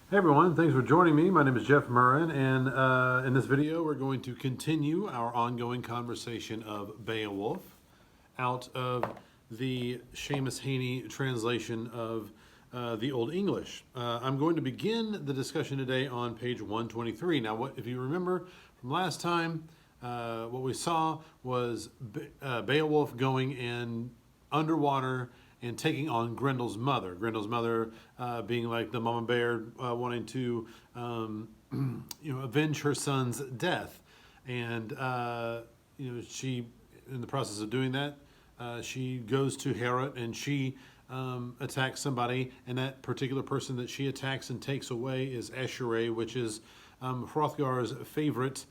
Hey everyone, thanks for joining me. My name is Jeff Murrin, and in this video we're going to continue our ongoing conversation of Beowulf out of the Seamus Heaney translation of the Old English. I'm going to begin the discussion today on page 123. Now, if you remember from last time, what we saw was Beowulf going in underwater and taking on Grendel's mother. Grendel's mother being like the mama bear, wanting to avenge her son's death, and she, in the process of doing that, she goes to Herod and she attacks somebody, and that particular person that she attacks and takes away is Eshere, which is Hrothgar's favorite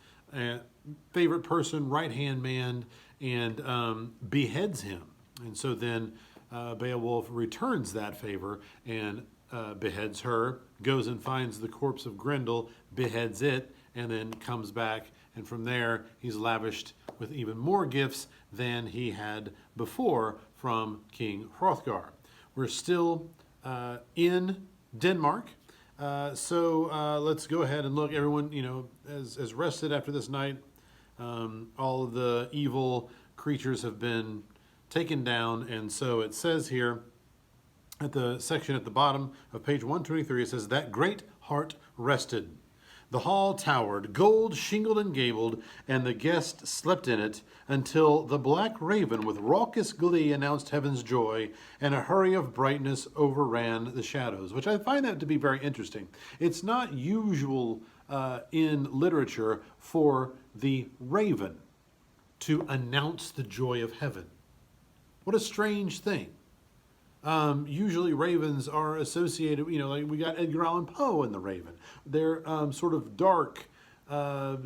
person, right-hand man, and beheads him. And so then Beowulf returns that favor and beheads her, goes and finds the corpse of Grendel, beheads it, and then comes back. And from there, he's lavished with even more gifts than he had before from King Hrothgar. We're still in Denmark. So let's go ahead and look. Everyone, has rested after this night. All of the evil creatures have been taken down, and so it says here at the section at the bottom of page 123, it says, "That great heart rested. The hall towered, gold shingled and gabled, and the guest slept in it until the black raven with raucous glee announced heaven's joy, and a hurry of brightness overran the shadows," which I find that to be very interesting. It's not usual in literature for the raven to announce the joy of heaven. What a strange thing. Usually ravens are associated, like we got Edgar Allan Poe in the raven. They're sort of dark,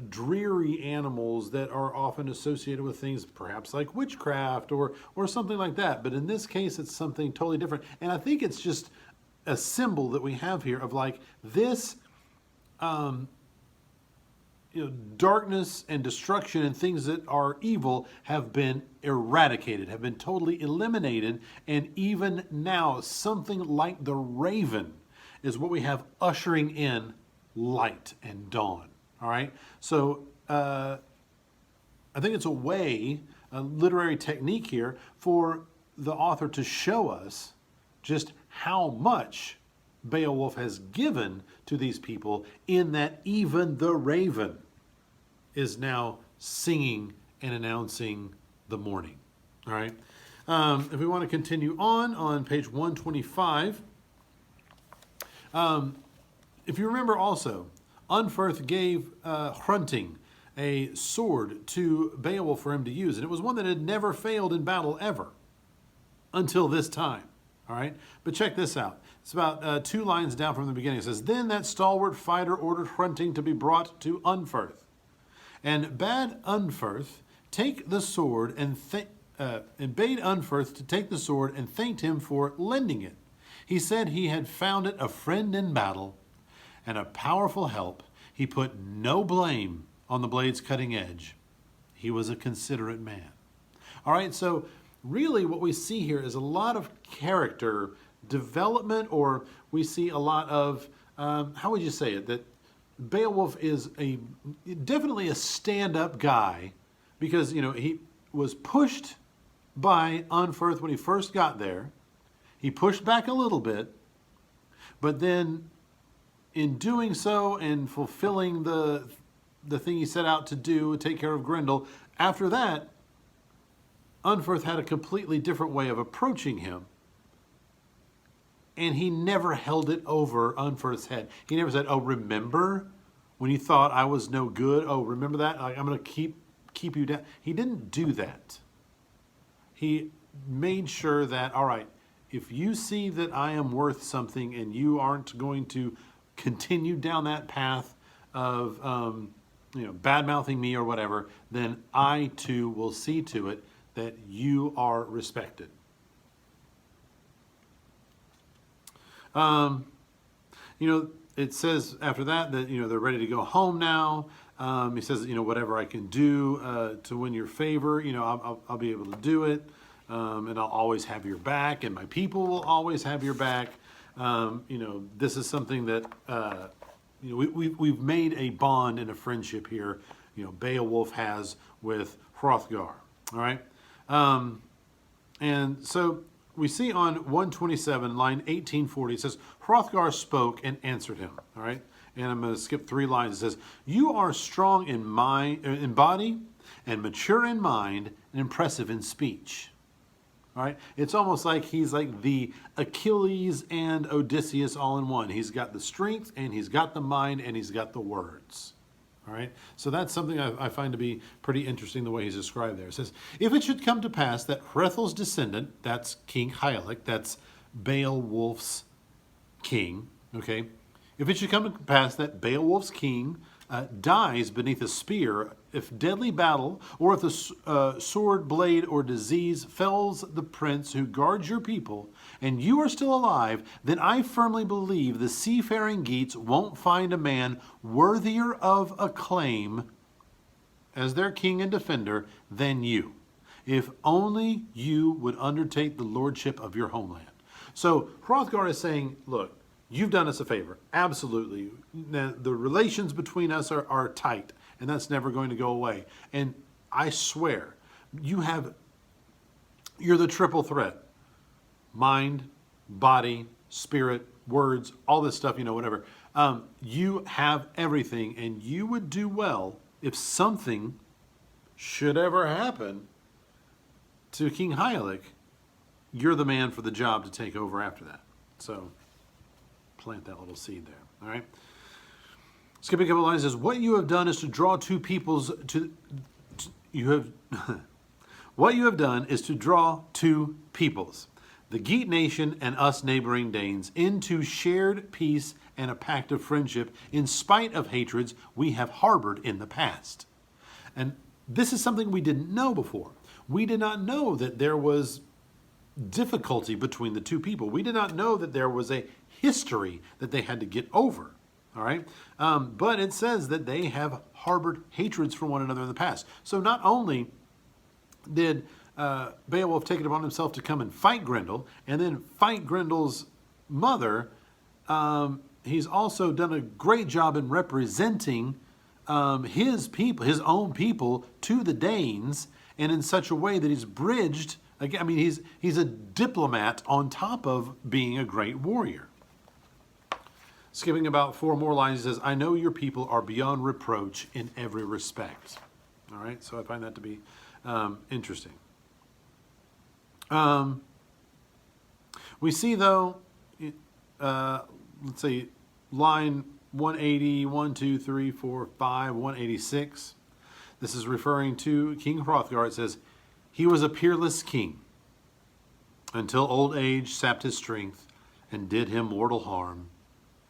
dreary animals that are often associated with things perhaps like witchcraft or something like that. But in this case, it's something totally different. And I think it's just a symbol that we have here of like this darkness and destruction and things that are evil have been eradicated, have been totally eliminated. And even now, something like the raven is what we have ushering in light and dawn. All right. So I think it's a literary technique here for the author to show us just how much Beowulf has given to these people, in that even the raven is now singing and announcing the morning. All right. If we want to continue on page 125, if you remember also, Unferth gave Hrunting a sword to Beowulf for him to use, and it was one that had never failed in battle ever until this time. All right, but check this out. It's about 2 lines down from the beginning. It says, "Then that stalwart fighter ordered Hrunting to be brought to Unferth, and bade Unferth take the sword and bade Unferth to take the sword and thanked him for lending it. He said he had found it a friend in battle and a powerful help. He put no blame on the blade's cutting edge. He was a considerate man." All right, so really what we see here is a lot of character development, or we see a lot of, how would you say it, that Beowulf is definitely a stand-up guy, because, he was pushed by Unferth when he first got there. He pushed back a little bit, but then in doing so and fulfilling the thing he set out to do, take care of Grendel, after that, Unferth had a completely different way of approaching him. And he never held it over Unferth's head. He never said, "Oh, remember when you thought I was no good? Oh, remember that? I'm going to keep you down." He didn't do that. He made sure that, all right, if you see that I am worth something and you aren't going to continue down that path of bad-mouthing me or whatever, then I too will see to it that you are respected. It says after that they're ready to go home now. He says, whatever I can do to win your favor, I'll be able to do it. And I'll always have your back, and my people will always have your back. This is something that we've made a bond and a friendship here. Beowulf has with Hrothgar. All right, and so we see on 127, line 1840, it says, Hrothgar spoke and answered him. All right, and I'm going to skip 3 lines. It says, "You are strong in body, and mature in mind, and impressive in speech." All right, it's almost like he's like the Achilles and Odysseus all in one. He's got the strength, and he's got the mind, and he's got the words. All right, so that's something I find to be pretty interesting the way he's described there. It says, "If it should come to pass that Hrethel's descendant," that's King Hygelac, that's Beowulf's king, okay? "If it should come to pass that Beowulf's king dies beneath a spear, if deadly battle, or if the sword, blade, or disease fells the prince who guards your people, and you are still alive, then I firmly believe the seafaring Geats won't find a man worthier of acclaim as their king and defender than you, if only you would undertake the lordship of your homeland." So Hrothgar is saying, look, you've done us a favor. Absolutely. The relations between us are tight, and that's never going to go away. And I swear, you're the triple threat. Mind, body, spirit, words, all this stuff, whatever. You have everything, and you would do well if something should ever happen to King Hygelac. You're the man for the job to take over after that. So plant that little seed there. All right. Skipping a couple lines, says, "What you have done is to draw two peoples to you have what you have done is to draw two peoples, the Geat nation and us neighboring Danes, into shared peace and a pact of friendship, in spite of hatreds we have harbored in the past." And this is something we didn't know before. We did not know that there was difficulty between the two people. We did not know that there was a history that they had to get over. All right, but it says that they have harbored hatreds for one another in the past. So not only did Beowulf take it upon himself to come and fight Grendel, and then fight Grendel's mother, he's also done a great job in representing his people, his own people, to the Danes, and in such a way that he's bridged. Again, I mean, he's a diplomat on top of being a great warrior. Skipping about 4 more lines, he says, "I know your people are beyond reproach in every respect." All right, so I find that to be interesting. We see, though, let's say line 180, 1, 2, 3, 4, 5, 186. This is referring to King Hrothgar. It says, "He was a peerless king until old age sapped his strength and did him mortal harm,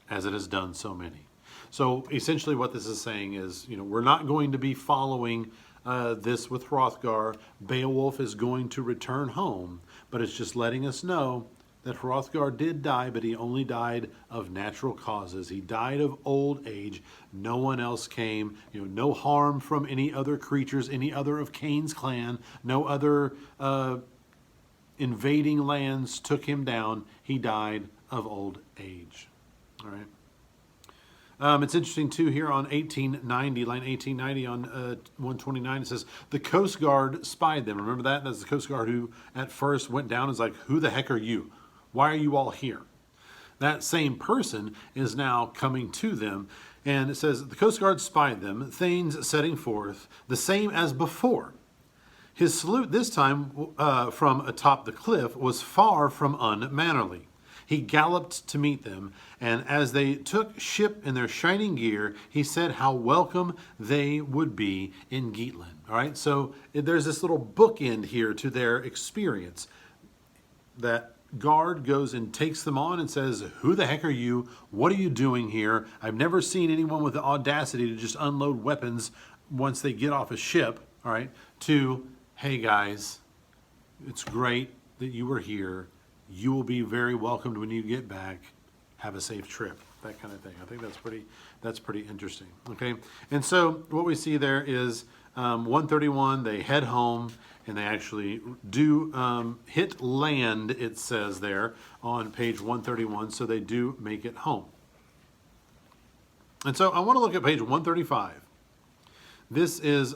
as it has done so many." So essentially what this is saying is, we're not going to be following this with Hrothgar. Beowulf is going to return home, but it's just letting us know that Hrothgar did die, but he only died of natural causes. He died of old age. No one else came. No harm from any other creatures, any other of Cain's clan. No other invading lands took him down. He died of old age. All right. It's interesting, too, here on 1890, line 1890 on 129, it says, "The Coast Guard spied them." Remember that? That's the Coast Guard who at first went down and was like, "Who the heck are you? Why are you all here?" That same person is now coming to them, and it says, "The Coast Guard spied them, Thanes setting forth, the same as before. His salute this time from atop the cliff was far from unmannerly. He galloped to meet them, and as they took ship in their shining gear, he said how welcome they would be in Geatland." All right, so there's this little bookend here to their experience. That guard goes and takes them on and says, "Who the heck are you? What are you doing here? I've never seen anyone with the audacity to just unload weapons once they get off a ship." All right, to, "Hey guys, it's great that you were here. You will be very welcomed when you get back. Have a safe trip." that kind of thing. I think that's pretty interesting. Okay, and so what we see there is 131. They head home and they actually do hit land. It says there on page 131. So they do make it home. And so I want to look at page 135. This is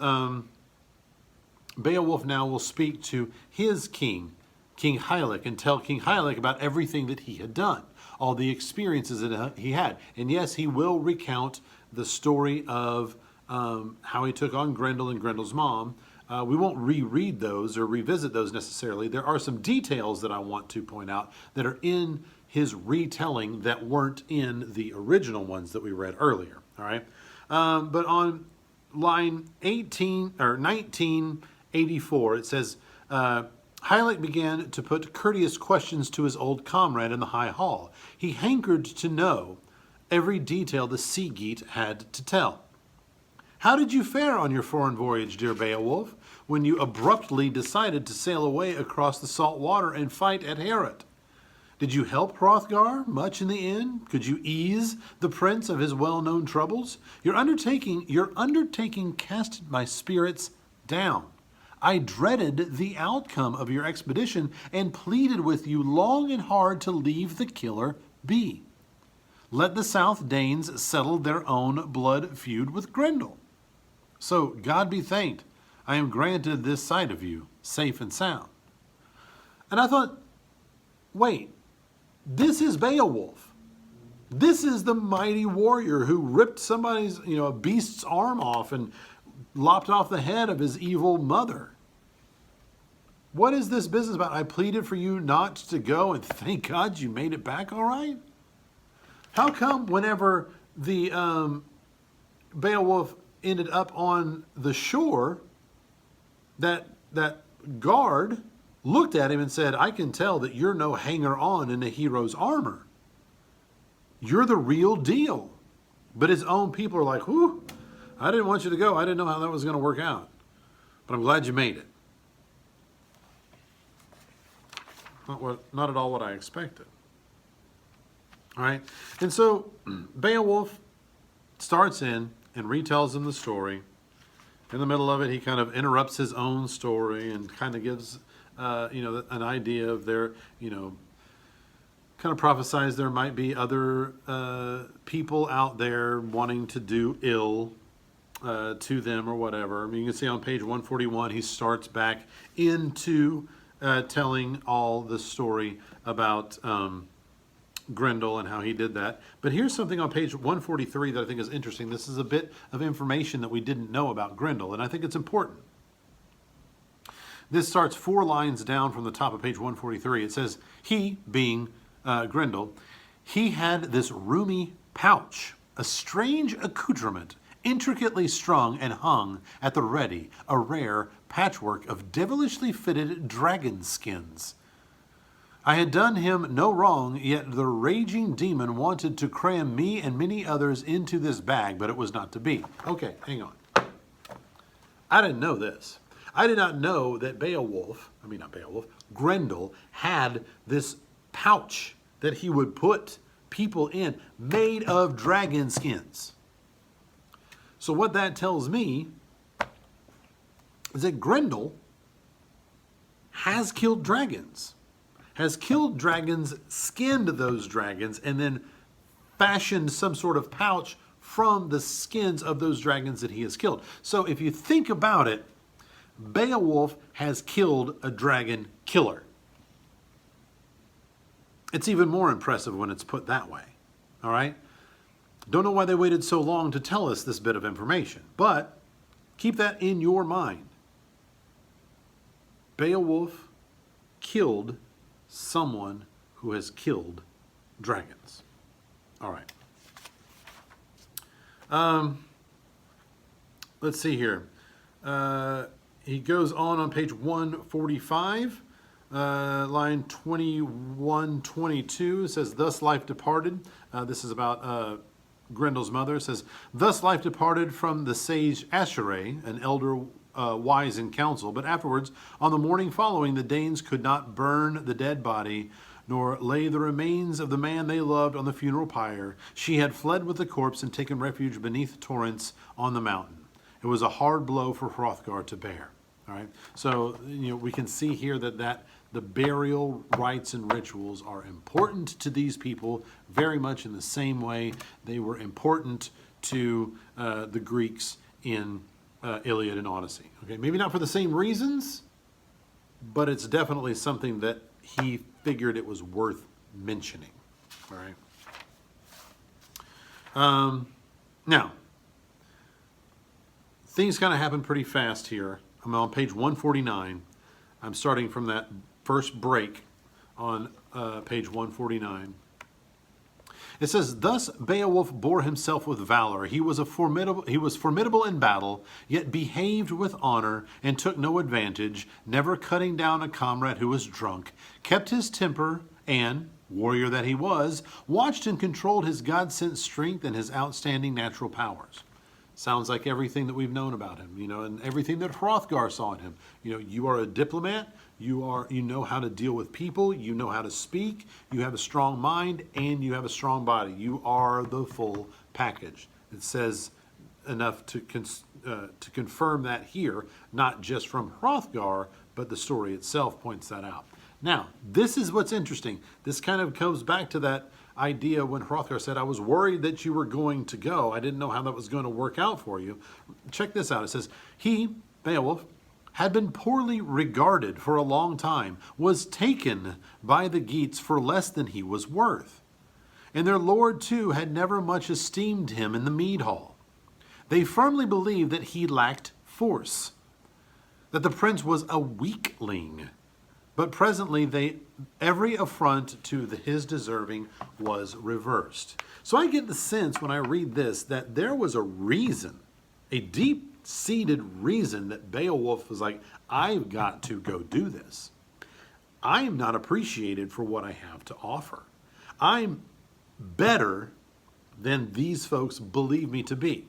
Beowulf now will speak to his king, King Hylek, and tell King Hylek about everything that he had done, all the experiences that he had. And yes, he will recount the story of how he took on Grendel and Grendel's mom. We won't reread those or revisit those necessarily. There are some details that I want to point out that are in his retelling that weren't in the original ones that we read earlier. All right, but on line 1984, it says, Hylek began to put courteous questions to his old comrade in the high hall. He hankered to know every detail the sea Geat had to tell. How did you fare on your foreign voyage, dear Beowulf, when you abruptly decided to sail away across the salt water and fight at Heorot? Did you help Hrothgar much in the end? Could you ease the prince of his well-known troubles? Your undertaking cast my spirits down. I dreaded the outcome of your expedition and pleaded with you long and hard to leave the killer be. Let the South Danes settle their own blood feud with Grendel. So, God be thanked, I am granted this sight of you, safe and sound. And I thought, wait, this is Beowulf. This is the mighty warrior who ripped somebody's, a beast's arm off and lopped off the head of his evil mother. What is this business about? I pleaded for you not to go, and thank God you made it back all right? How come whenever the Beowulf ended up on the shore, that guard looked at him and said, I can tell that you're no hanger-on in a hero's armor. You're the real deal. But his own people are like, whew, I didn't want you to go. I didn't know how that was going to work out. But I'm glad you made it. Not at all what I expected. All right. And so Beowulf starts in and retells him the story. In the middle of it, he kind of interrupts his own story and kind of gives, an idea of their, kind of prophesies there might be other people out there wanting to do ill to them or whatever. I mean, you can see on page 141, he starts back into telling all the story about Grendel and how he did that. But here's something on page 143 that I think is interesting. This is a bit of information that we didn't know about Grendel, and I think it's important. This starts 4 lines down from the top of page 143. It says, he, being Grendel, he had this roomy pouch, a strange accoutrement, intricately strung and hung at the ready, a rare patchwork of devilishly fitted dragon skins. I had done him no wrong, yet the raging demon wanted to cram me and many others into this bag, but it was not to be. Okay, hang on. I didn't know this. I did not know that Grendel had this pouch that he would put people in made of dragon skins. So what that tells me is that Grendel has killed dragons. Skinned those dragons, and then fashioned some sort of pouch from the skins of those dragons that he has killed. So if you think about it, Beowulf has killed a dragon killer. It's even more impressive when it's put that way. All right? Don't know why they waited so long to tell us this bit of information, but keep that in your mind. Beowulf killed someone who has killed dragons. All right. Let's see here. He goes on page 145, line 21-22. It says, thus life departed. This is about Grendel's mother. It says, thus life departed from the sage Asheray, an elder wise in council, but afterwards, on the morning following, the Danes could not burn the dead body, nor lay the remains of the man they loved on the funeral pyre. She had fled with the corpse and taken refuge beneath torrents on the mountain. It was a hard blow for Hrothgar to bear. All right. So, we can see here that the burial rites and rituals are important to these people, very much in the same way they were important to the Greeks in Iliad and Odyssey. Okay, maybe not for the same reasons, but it's definitely something that he figured it was worth mentioning. All right. Now, things kind of happen pretty fast here. I'm on page 149. I'm starting from that first break on page 149. It says, "Thus Beowulf bore himself with valor. He was formidable in battle, yet behaved with honor and took no advantage, never cutting down a comrade who was drunk, kept his temper, and, warrior that he was, watched and controlled his God-sent strength and his outstanding natural powers." Sounds like everything that we've known about him, and everything that Hrothgar saw in him. You are a diplomat, you know how to deal with people, you know how to speak, you have a strong mind, and you have a strong body. You are the full package. It says enough to confirm that here, not just from Hrothgar, but the story itself points that out. Now, this is what's interesting. This kind of goes back to that idea when Hrothgar said, "I was worried that you were going to go. I didn't know how that was going to work out for you." Check this out. It says, "He, Beowulf, had been poorly regarded for a long time, was taken by the Geats for less than he was worth. And their lord, too, had never much esteemed him in the mead hall. They firmly believed that he lacked force, that the prince was a weakling. But presently every affront to his deserving was reversed." So I get the sense when I read this that there was a reason, a deep-seated reason that Beowulf was like, "I've got to go do this. I am not appreciated for what I have to offer. I'm better than these folks believe me to be."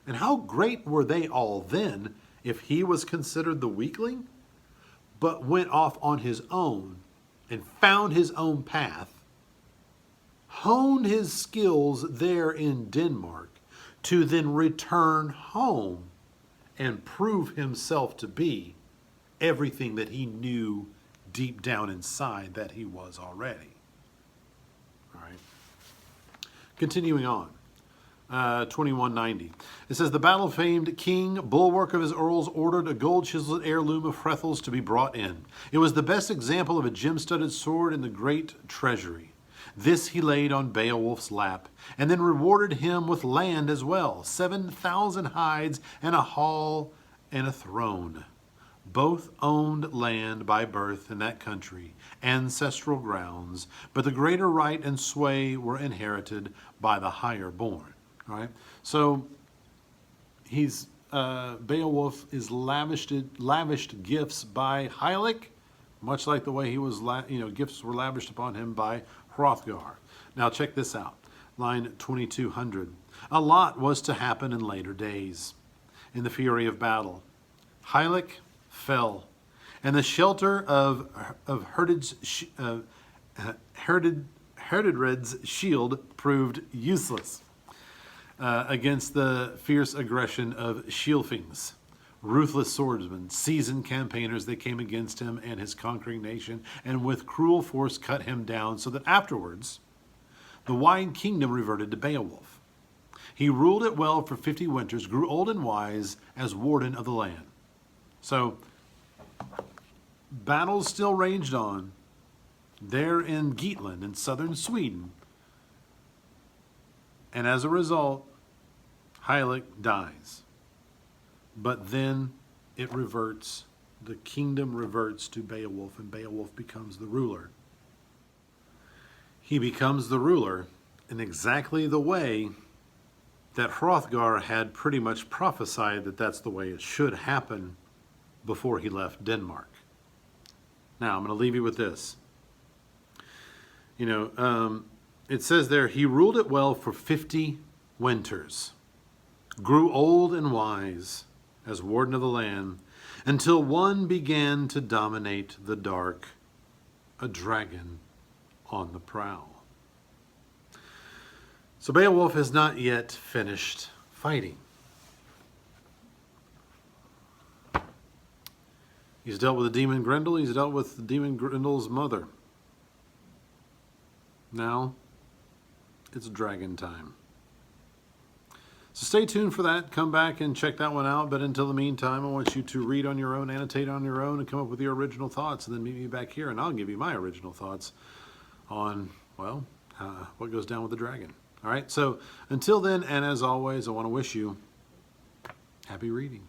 And how great were they all then if he was considered the weakling, but went off on his own and found his own path, honed his skills there in Denmark, to then return home and prove himself to be everything that he knew deep down inside that he was already. All right. Continuing on. 2190. It says, "The battle-famed king, bulwark of his earls, ordered a gold-chiseled heirloom of Hrethel's to be brought in. It was the best example of a gem-studded sword in the great treasury. This he laid on Beowulf's lap, and then rewarded him with land as well, 7,000 hides and a hall and a throne. Both owned land by birth in that country, ancestral grounds, but the greater right and sway were inherited by the higher born." All right, so Beowulf is lavished gifts by Hylek, much like the way he was, gifts were lavished upon him by Hrothgar. Now check this out, line 2200. "A lot was to happen in later days. In the fury of battle, Hylek fell, and the shelter of Herdedred's shield proved useless against the fierce aggression of Scilfings, ruthless swordsmen, seasoned campaigners. They came against him and his conquering nation, and with cruel force cut him down, so that afterwards the wide kingdom reverted to Beowulf. He ruled it well for 50 winters, grew old and wise as warden of the land." So battles still raged on there in Geatland in southern Sweden. And as a result, Hylek dies. But then it reverts, the kingdom reverts to Beowulf, and Beowulf becomes the ruler. He becomes the ruler in exactly the way that Hrothgar had pretty much prophesied that that's the way it should happen before he left Denmark. Now, I'm going to leave you with this. It says there, he ruled it well for 50 winters, grew old and wise as warden of the land, until one began to dominate the dark, a dragon on the prowl. So Beowulf has not yet finished fighting. He's dealt with the demon Grendel. He's dealt with the demon Grendel's mother. Now, it's dragon time. So stay tuned for that. Come back and check that one out. But until the meantime, I want you to read on your own, annotate on your own, and come up with your original thoughts. And then meet me back here, and I'll give you my original thoughts on, well, what goes down with the dragon. All right? So until then, and as always, I want to wish you happy reading.